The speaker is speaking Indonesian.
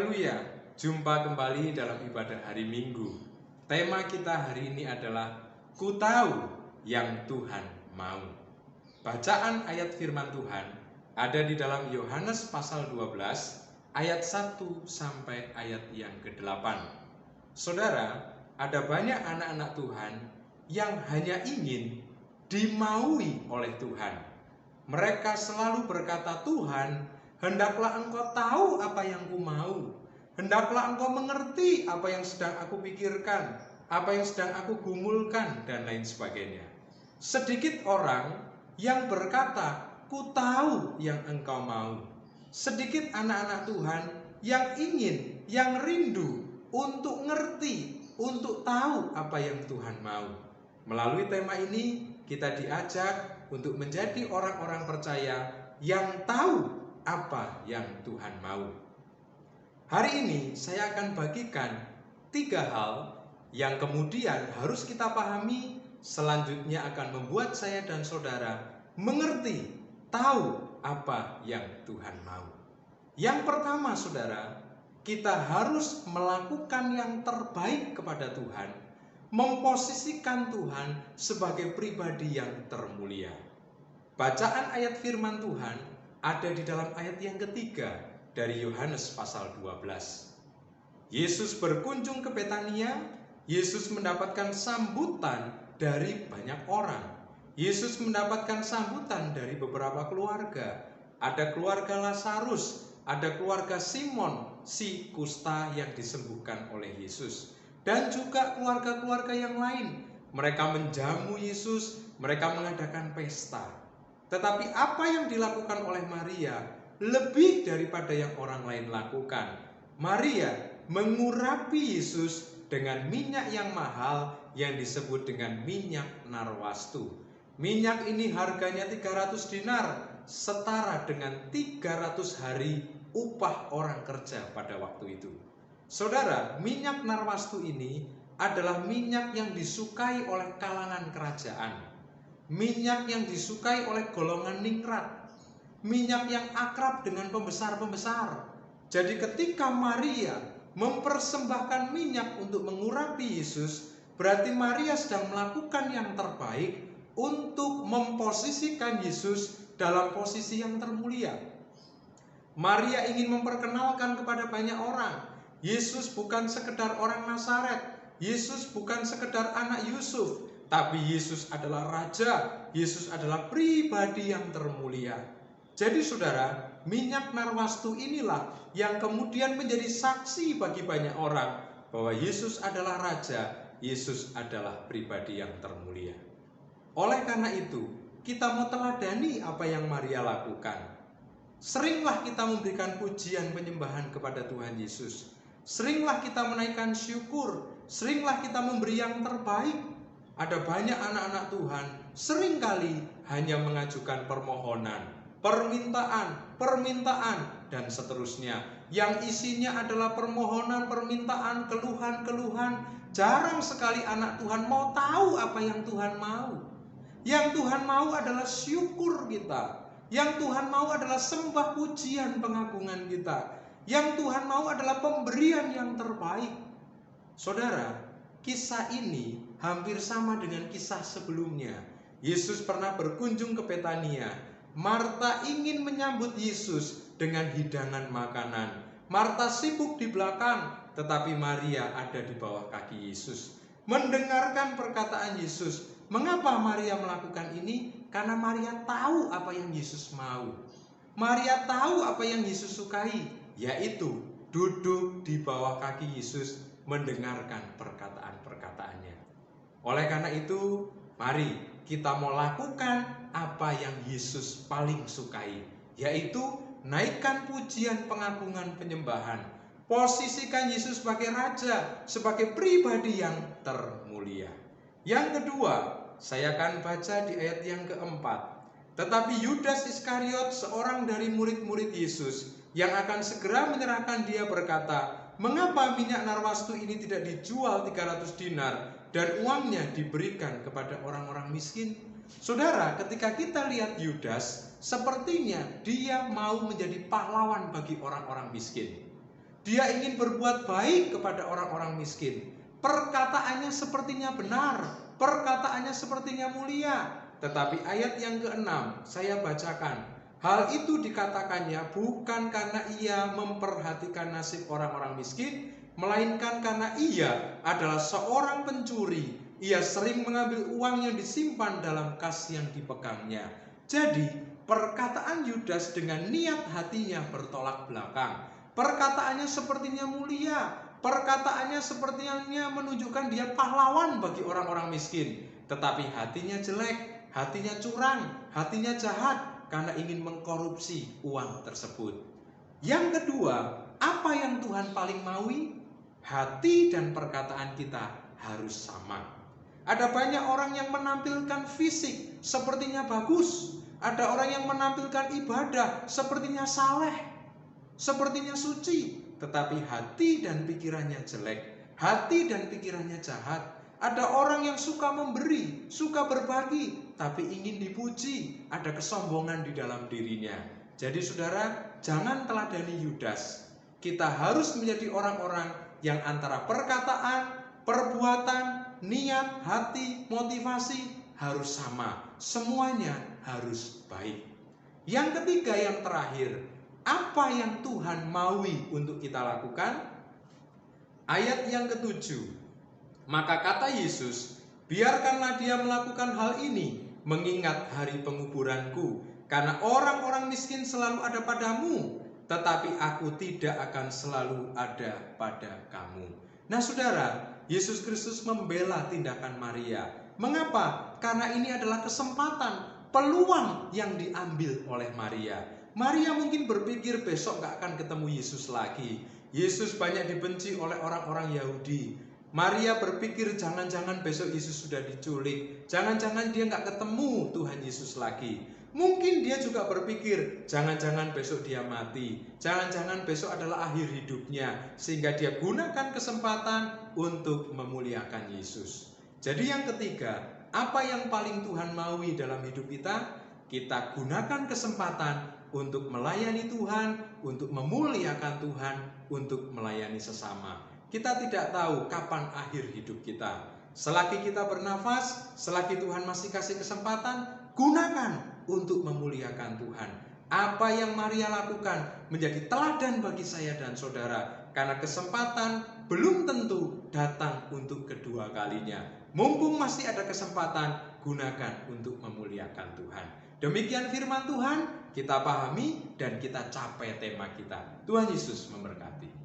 Haleluya, jumpa kembali dalam ibadah hari Minggu. Tema kita hari ini adalah Ku tahu yang Tuhan mau. Bacaan ayat firman Tuhan ada di dalam Yohanes pasal 12 ayat 1 sampai ayat yang ke-8. Saudara, ada banyak anak-anak Tuhan yang hanya ingin dimaui oleh Tuhan. Mereka selalu berkata, Tuhan, hendaklah Engkau tahu apa yang ku mau. Hendaklah Engkau mengerti apa yang sedang aku pikirkan, apa yang sedang aku gumulkan, dan lain sebagainya. Sedikit orang yang berkata, ku tahu yang Engkau mau. Sedikit anak-anak Tuhan yang ingin, yang rindu untuk ngerti, untuk tahu apa yang Tuhan mau. Melalui tema ini, kita diajak untuk menjadi orang-orang percaya yang tahu apa yang Tuhan mau. Hari ini saya akan bagikan 3 hal yang kemudian harus kita pahami, selanjutnya akan membuat saya dan saudara mengerti, tahu apa yang Tuhan mau. Yang pertama, saudara, kita harus melakukan yang terbaik kepada Tuhan, memposisikan Tuhan sebagai pribadi yang termulia. Bacaan ayat firman Tuhan ada di dalam ayat yang ketiga dari Yohanes pasal 12. Yesus berkunjung ke Betania. Yesus mendapatkan sambutan dari banyak orang. Yesus mendapatkan sambutan dari beberapa keluarga. Ada keluarga Lazarus, ada keluarga Simon si kusta yang disembuhkan oleh Yesus, dan juga keluarga-keluarga yang lain. Mereka menjamu Yesus, mereka mengadakan pesta. Tetapi apa yang dilakukan oleh Maria lebih daripada yang orang lain lakukan. Maria mengurapi Yesus dengan minyak yang mahal yang disebut dengan minyak narwastu. Minyak ini harganya 300 dinar, setara dengan 300 hari upah orang kerja pada waktu itu. Saudara, minyak narwastu ini adalah minyak yang disukai oleh kalangan kerajaan. Minyak yang disukai oleh golongan ningrat, minyak yang akrab dengan pembesar-pembesar. Jadi ketika Maria mempersembahkan minyak untuk mengurapi Yesus, berarti Maria sedang melakukan yang terbaik untuk memposisikan Yesus dalam posisi yang termulia. Maria ingin memperkenalkan kepada banyak orang, Yesus bukan sekedar orang Nazaret, Yesus bukan sekedar anak Yusuf, tapi Yesus adalah Raja, Yesus adalah pribadi yang termulia. Jadi saudara, minyak narwastu inilah yang kemudian menjadi saksi bagi banyak orang bahwa Yesus adalah Raja, Yesus adalah pribadi yang termulia. Oleh karena itu, kita mau teladani apa yang Maria lakukan. Seringlah kita memberikan pujian penyembahan kepada Tuhan Yesus. Seringlah kita menaikkan syukur, seringlah kita memberi yang terbaik. Ada banyak anak-anak Tuhan seringkali hanya mengajukan permohonan, permintaan, dan seterusnya. Yang isinya adalah permohonan, permintaan, keluhan-keluhan. Jarang sekali anak Tuhan mau tahu apa yang Tuhan mau. Yang Tuhan mau adalah syukur kita. Yang Tuhan mau adalah sembah pujian pengagungan kita. Yang Tuhan mau adalah pemberian yang terbaik. Saudara, kisah ini hampir sama dengan kisah sebelumnya. Yesus pernah berkunjung ke Betania. Marta ingin menyambut Yesus dengan hidangan makanan. Marta sibuk di belakang, tetapi Maria ada di bawah kaki Yesus, mendengarkan perkataan Yesus. Mengapa Maria melakukan ini? Karena Maria tahu apa yang Yesus mau. Maria tahu apa yang Yesus sukai, yaitu duduk di bawah kaki Yesus, mendengarkan perkataan-perkataannya. Oleh karena itu, mari kita mau lakukan apa yang Yesus paling sukai, yaitu naikkan pujian pengagungan penyembahan. Posisikan Yesus sebagai Raja, sebagai pribadi yang termulia. Yang kedua, saya akan baca di ayat yang keempat. Tetapi Yudas Iskariot, seorang dari murid-murid Yesus yang akan segera menyerahkan dia, berkata, mengapa minyak narwastu ini tidak dijual 300 dinar dan uangnya diberikan kepada orang-orang miskin? Saudara, ketika kita lihat Yudas, sepertinya dia mau menjadi pahlawan bagi orang-orang miskin. Dia ingin berbuat baik kepada orang-orang miskin. Perkataannya sepertinya benar, perkataannya sepertinya mulia. Tetapi ayat yang ke-6 saya bacakan. Hal itu dikatakannya bukan karena ia memperhatikan nasib orang-orang miskin, melainkan karena ia adalah seorang pencuri. Ia sering mengambil uang yang disimpan dalam kas yang dipegangnya. Jadi, perkataan Yudas dengan niat hatinya bertolak belakang. Perkataannya sepertinya mulia, perkataannya sepertinya menunjukkan dia pahlawan bagi orang-orang miskin. Tetapi hatinya jelek, hatinya curang, hatinya jahat karena ingin mengkorupsi uang tersebut. Yang kedua, apa yang Tuhan paling maui? Hati dan perkataan kita harus sama. Ada banyak orang yang menampilkan fisik sepertinya bagus. Ada orang yang menampilkan ibadah sepertinya saleh, sepertinya suci, tetapi hati dan pikirannya jelek, hati dan pikirannya jahat. Ada orang yang suka memberi, suka berbagi, tapi ingin dipuji, ada kesombongan di dalam dirinya. Jadi saudara, jangan teladani Yudas. Kita harus menjadi orang-orang yang antara perkataan, perbuatan, niat, hati, motivasi harus sama. Semuanya harus baik. Yang ketiga, yang terakhir, apa yang Tuhan maui untuk kita lakukan? Ayat yang ke-7. Maka kata Yesus, biarkanlah dia melakukan hal ini, mengingat hari penguburanku, karena orang-orang miskin selalu ada padamu, tetapi aku tidak akan selalu ada pada kamu. Nah saudara, Yesus Kristus membela tindakan Maria. Mengapa? Karena ini adalah kesempatan, peluang yang diambil oleh Maria. Maria mungkin berpikir besok gak akan ketemu Yesus lagi. Yesus banyak dibenci oleh orang-orang Yahudi. Maria berpikir jangan-jangan besok Yesus sudah diculik. Jangan-jangan dia gak ketemu Tuhan Yesus lagi. Mungkin dia juga berpikir jangan-jangan besok dia mati. Jangan-jangan besok adalah akhir hidupnya. Sehingga dia gunakan kesempatan untuk memuliakan Yesus. Jadi yang ketiga, apa yang paling Tuhan maui dalam hidup kita? Kita gunakan kesempatan untuk melayani Tuhan, untuk memuliakan Tuhan, untuk melayani sesama. Kita tidak tahu kapan akhir hidup kita. Selagi kita bernafas, selagi Tuhan masih kasih kesempatan, gunakan untuk memuliakan Tuhan. Apa yang Maria lakukan menjadi teladan bagi saya dan saudara, karena kesempatan belum tentu datang untuk kedua kalinya. Mumpung masih ada kesempatan, gunakan untuk memuliakan Tuhan. Demikian firman Tuhan, kita pahami dan kita capai tema kita. Tuhan Yesus memberkati.